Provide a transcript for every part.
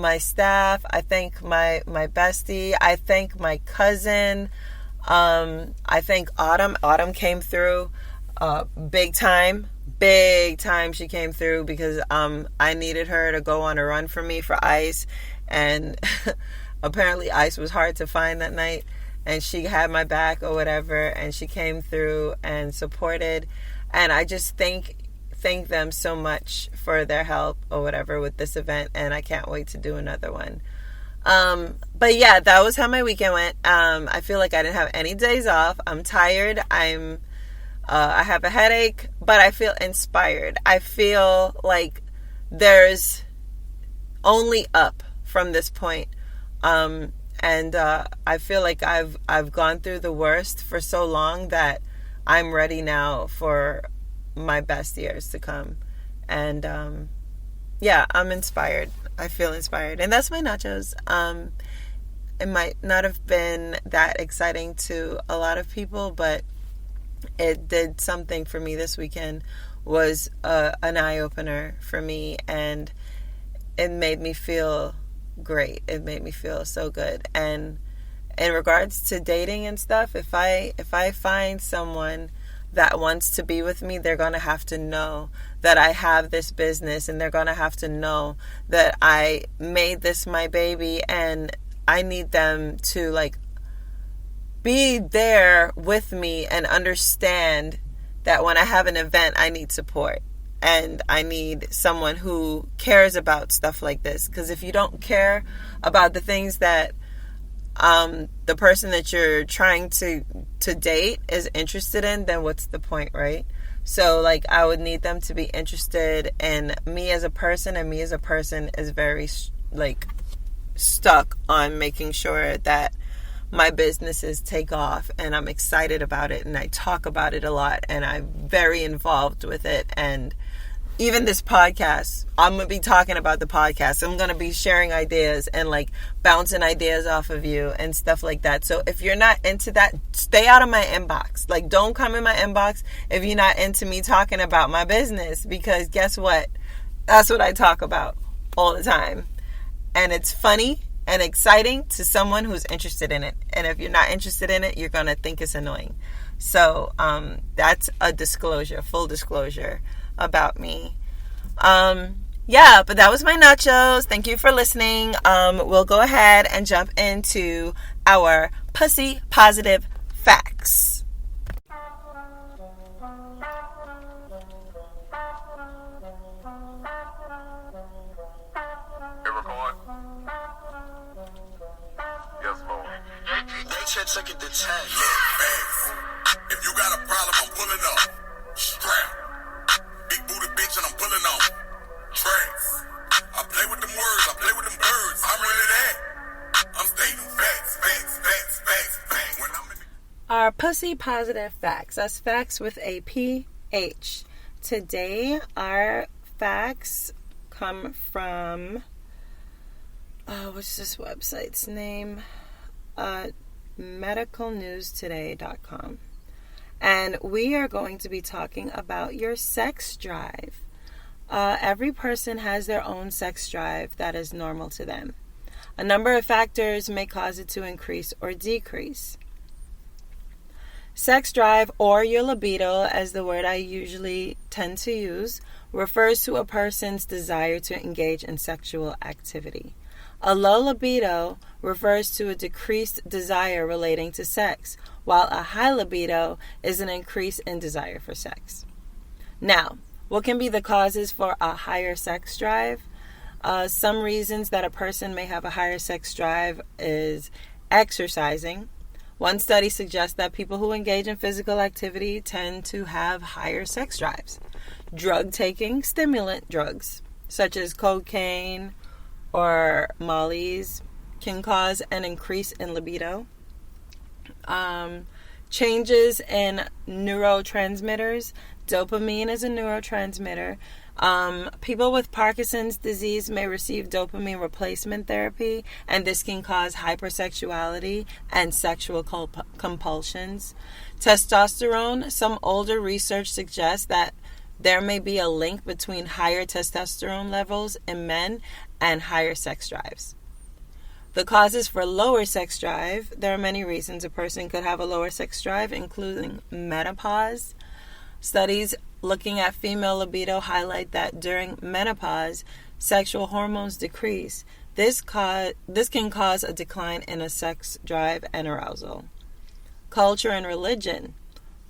my staff. I thank my bestie. I thank my cousin. I thank Autumn. Autumn came through big time. Big time she came through because I needed her to go on a run for me for ice. And apparently ice was hard to find that night. And she had my back or whatever. And she came through and supported. And I just thank them so much for their help or whatever with this event, and I can't wait to do another one. But yeah, that was how my weekend went. I feel like I didn't have any days off. I'm tired. I have a headache, but I feel inspired. I feel like there's only up from this point. And I feel like I've gone through the worst for so long that I'm ready now for my best years to come. And yeah, I'm inspired. I feel inspired. And that's my nachos. It might not have been that exciting to a lot of people, but it did something for me this weekend. Was an eye-opener for me, and it made me feel great. It made me feel so good. And in regards to dating and stuff, if I find someone that wants to be with me, they're going to have to know that I have this business, and they're going to have to know that I made this my baby, and I need them to like be there with me and understand that when I have an event, I need support, and I need someone who cares about stuff like this. Because if you don't care about the things that the person that you're trying to date is interested in, then what's the point, right? So like I would need them to be interested in me as a person, and me as a person is very like stuck on making sure that my businesses take off, and I'm excited about it, and I talk about it a lot, and I'm very involved with it. And even this podcast, I'm going to be talking about the podcast. I'm going to be sharing ideas and like bouncing ideas off of you and stuff like that. So if you're not into that, stay out of my inbox. Like, don't come in my inbox if you're not into me talking about my business, because guess what? That's what I talk about all the time. And it's funny and exciting to someone who's interested in it. And if you're not interested in it, you're going to think it's annoying. So that's a disclosure, full disclosure about me. Yeah, but that was my nachos. Thank you for listening. We'll go ahead and jump into our pussy positive facts. Check it to 10. If you got a problem, I'm pulling up. Strap. Big booty bitch and I'm pulling on. Tracks. I play with them words, I play with them birds. I'm really that. I'm stating facts. When I'm in Our pussy positive facts. That's facts with a PH. Today, our facts come from, what's this website's name? medicalnewstoday.com. And we are going to be talking about your sex drive. Every person has their own sex drive that is normal to them. A number of factors may cause it to increase or decrease. Sex drive, or your libido, as the word I usually tend to use, refers to a person's desire to engage in sexual activity. A low libido refers to a decreased desire relating to sex, while a high libido is an increase in desire for sex. Now, what can be the causes for a higher sex drive? Some reasons that a person may have a higher sex drive is exercising. One study suggests that people who engage in physical activity tend to have higher sex drives. Drug taking, stimulant drugs, such as cocaine or mollies, can cause an increase in libido. Changes in neurotransmitters. Dopamine is a neurotransmitter. People with Parkinson's disease may receive dopamine replacement therapy, and this can cause hypersexuality and sexual compulsions. Testosterone. Some older research suggests that there may be a link between higher testosterone levels in men and higher sex drives. The causes for lower sex drive: there are many reasons a person could have a lower sex drive, including menopause. Studies looking at female libido highlight that during menopause, sexual hormones decrease. This can cause a decline in a sex drive and arousal. Culture and religion.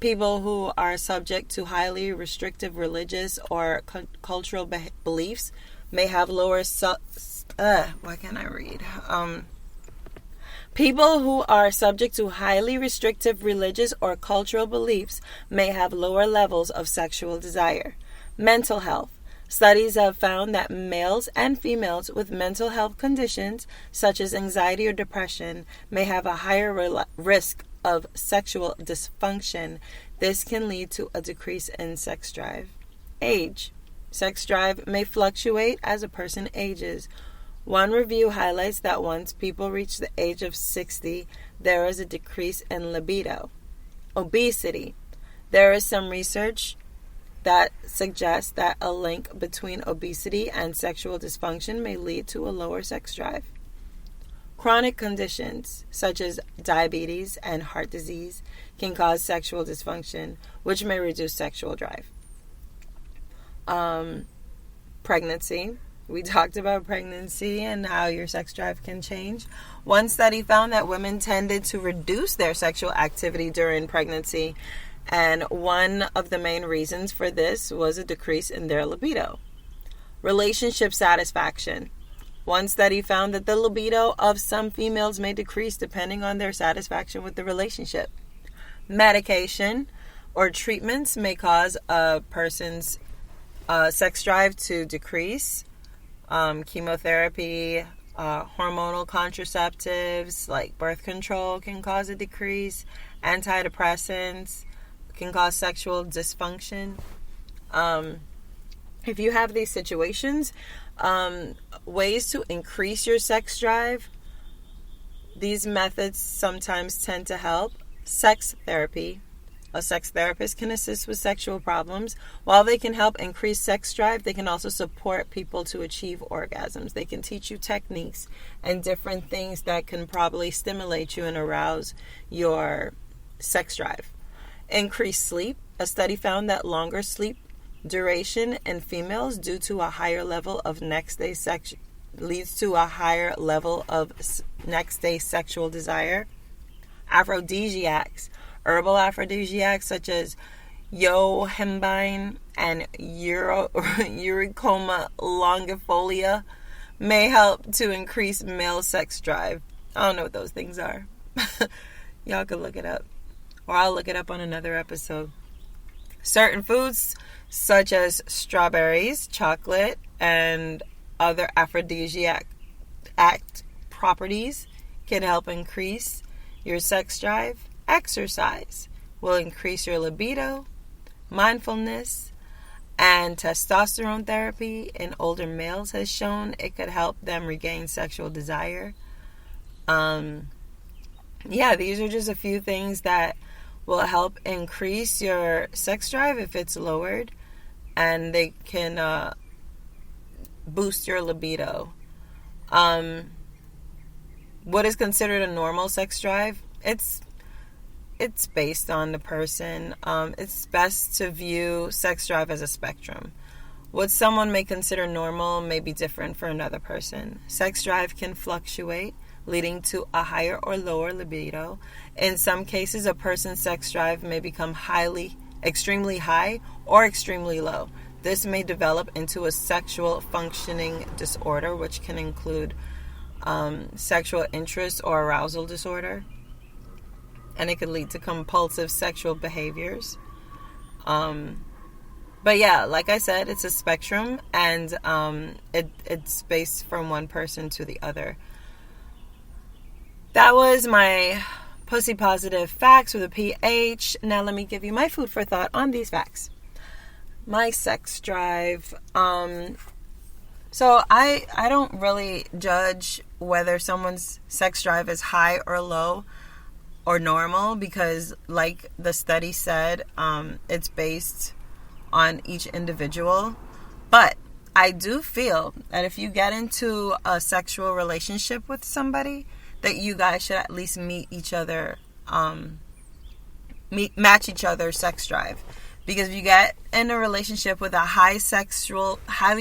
People who are subject to highly restrictive religious or cultural beliefs may have lower People who are subject to highly restrictive religious or cultural beliefs may have lower levels of sexual desire. Mental health. Studies have found that males and females with mental health conditions such as anxiety or depression may have a higher risk of sexual dysfunction. This can lead to a decrease in sex drive. Age. Sex drive may fluctuate as a person ages. One review highlights that once people reach the age of 60, there is a decrease in libido. Obesity. There is some research that suggests that a link between obesity and sexual dysfunction may lead to a lower sex drive. Chronic conditions such as diabetes and heart disease can cause sexual dysfunction, which may reduce sexual drive. Pregnancy. We talked about pregnancy and how your sex drive can change. One study found that women tended to reduce their sexual activity during pregnancy, and one of the main reasons for this was a decrease in their libido. Relationship satisfaction. One study found that the libido of some females may decrease depending on their satisfaction with the relationship. Medication or treatments may cause a person's sex drive to decrease. Chemotherapy, hormonal contraceptives like birth control can cause a decrease. Antidepressants can cause sexual dysfunction. If you have these situations, ways to increase your sex drive, these methods sometimes tend to help. Sex therapy. A sex therapist can assist with sexual problems. While they can help increase sex drive, they can also support people to achieve orgasms. They can teach you techniques and different things that can probably stimulate you and arouse your sex drive. Increased sleep. A study found that longer sleep duration in females due to a higher level of next day sex leads to a higher level of next day sexual desire. Aphrodisiacs. Herbal aphrodisiacs such as yohimbine and Eurycoma longifolia may help to increase male sex drive. I don't know what those things are. Y'all can look it up. Or I'll look it up on another episode. Certain foods such as strawberries, chocolate, and other aphrodisiac properties can help increase your sex drive. Exercise will increase your libido. Mindfulness and testosterone therapy in older males has shown it could help them regain sexual desire. These are just a few things that will help increase your sex drive if it's lowered, and they can boost your libido. What is considered a normal sex drive? It's based on the person. It's best to view sex drive as a spectrum. What someone may consider normal may be different for another person. Sex drive can fluctuate, leading to a higher or lower libido. In some cases, a person's sex drive may become extremely high or extremely low. This may develop into a sexual functioning disorder, which can include sexual interest or arousal disorder. And it could lead to compulsive sexual behaviors. But yeah, like I said, it's a spectrum, and it's based from one person to the other. That was my pussy positive facts with a PH. Now let me give you my food for thought on these facts. My sex drive. So I don't really judge whether someone's sex drive is high or low or normal, because like the study said, it's based on each individual. But I do feel that if you get into a sexual relationship with somebody, that you guys should at least meet each other, match each other's sex drive. Because if you get in a relationship with a highly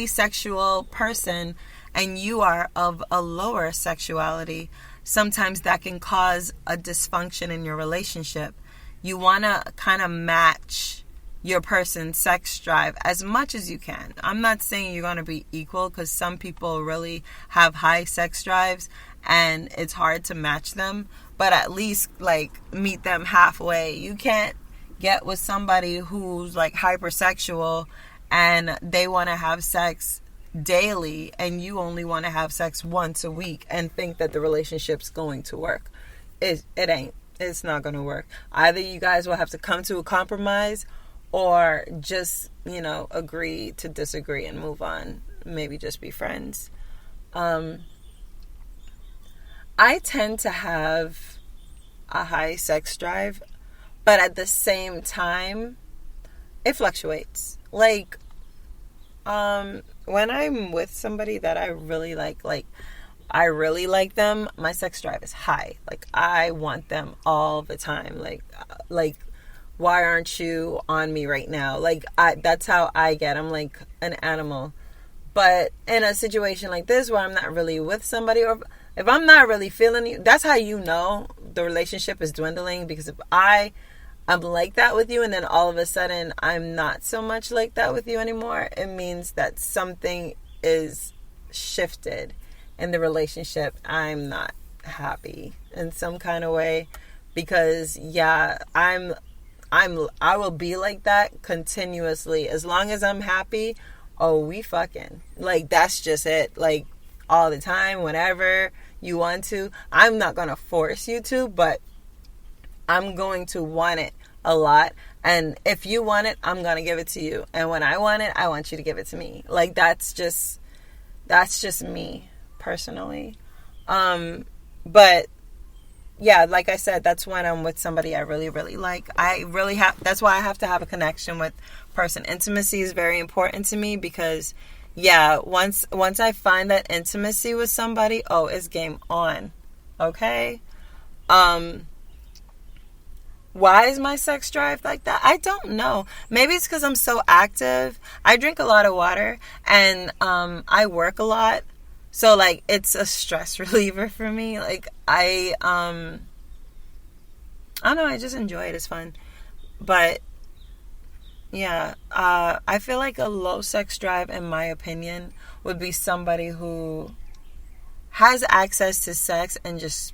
sexual person and you are of a lower sexuality, sometimes that can cause a dysfunction in your relationship. You want to kind of match your person's sex drive as much as you can. I'm not saying you're going to be equal, because some people really have high sex drives and it's hard to match them, but at least like meet them halfway. You can't get with somebody who's like hypersexual and they want to have sex daily and you only want to have sex once a week and think that the relationship's going to work. It ain't. It's not going to work. Either you guys will have to come to a compromise or just, agree to disagree and move on. Maybe just be friends. I tend to have a high sex drive, but at the same time, it fluctuates. Like, when I'm with somebody that I really like I really like them, my sex drive is high. Like, I want them all the time. Like, why aren't you on me right now? Like, that's how I get. I'm like an animal. But in a situation like this where I'm not really with somebody, or if I'm not really feeling you, that's how you know the relationship is dwindling. Because if I'm like that with you and then all of a sudden I'm not so much like that with you anymore, it means that something is shifted in the relationship. I'm not happy in some kind of way, because I will be like that continuously as long as I'm happy. Oh, we fucking, like, that's just it. Like, all the time, whenever you want to. I'm not gonna force you to, but I'm going to want it a lot. And if you want it, I'm gonna give it to you. And when I want it, I want you to give it to me. Like, that's just me personally. But yeah, like I said, that's when I'm with somebody I really, really like. That's why I have to have a connection with person. Intimacy is very important to me, because once I find that intimacy with somebody, it's game on. Okay? Why is my sex drive like that? I don't know. Maybe it's because I'm so active. I drink a lot of water and I work a lot. So, like, it's a stress reliever for me. Like, I don't know, I just enjoy it. It's fun. But, yeah, I feel like a low sex drive, in my opinion, would be somebody who has access to sex and just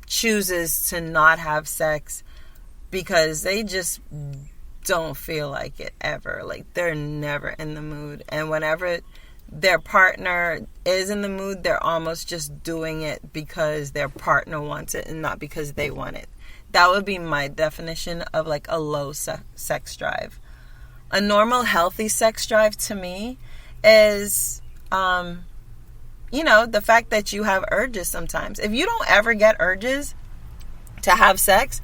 chooses to not have sex because they just don't feel like it ever. Like, they're never in the mood. And whenever their partner is in the mood, they're almost just doing it because their partner wants it and not because they want it. That would be my definition of like a low sex drive. A normal, healthy sex drive to me is, the fact that you have urges sometimes. If you don't ever get urges to have sex,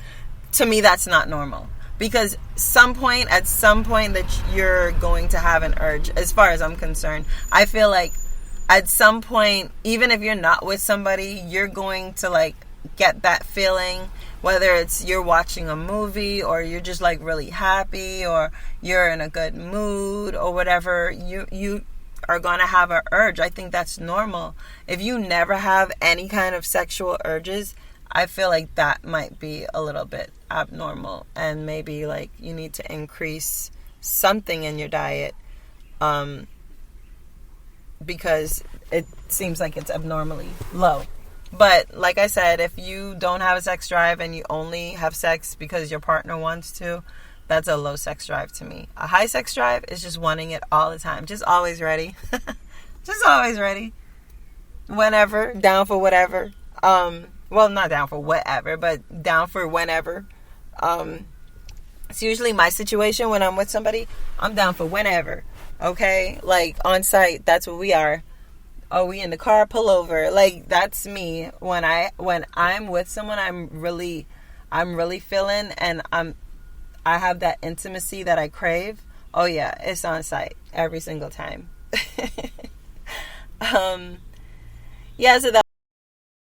to me, that's not normal. Because at some point that you're going to have an urge, as far as I'm concerned. I feel like at some point, even if you're not with somebody, you're going to like get that feeling, whether it's you're watching a movie or you're just like really happy or you're in a good mood or whatever, you are going to have an urge. I think that's normal. If you never have any kind of sexual urges, I feel like that might be a little bit abnormal, and maybe like you need to increase something in your diet, because it seems like it's abnormally low. But like I said, if you don't have a sex drive and you only have sex because your partner wants to, that's a low sex drive to me. A high sex drive is just wanting it all the time, just always ready. Just always ready, whenever, down for whatever. Well, not down for whatever, but down for whenever. It's usually my situation when I'm with somebody. I'm down for whenever. Okay? Like, on site, that's what we are. Oh, we in the car, pull over. Like, that's me. When I'm with someone I'm really feeling, and I have that intimacy that I crave. Oh yeah, it's on site every single time. Yeah, so that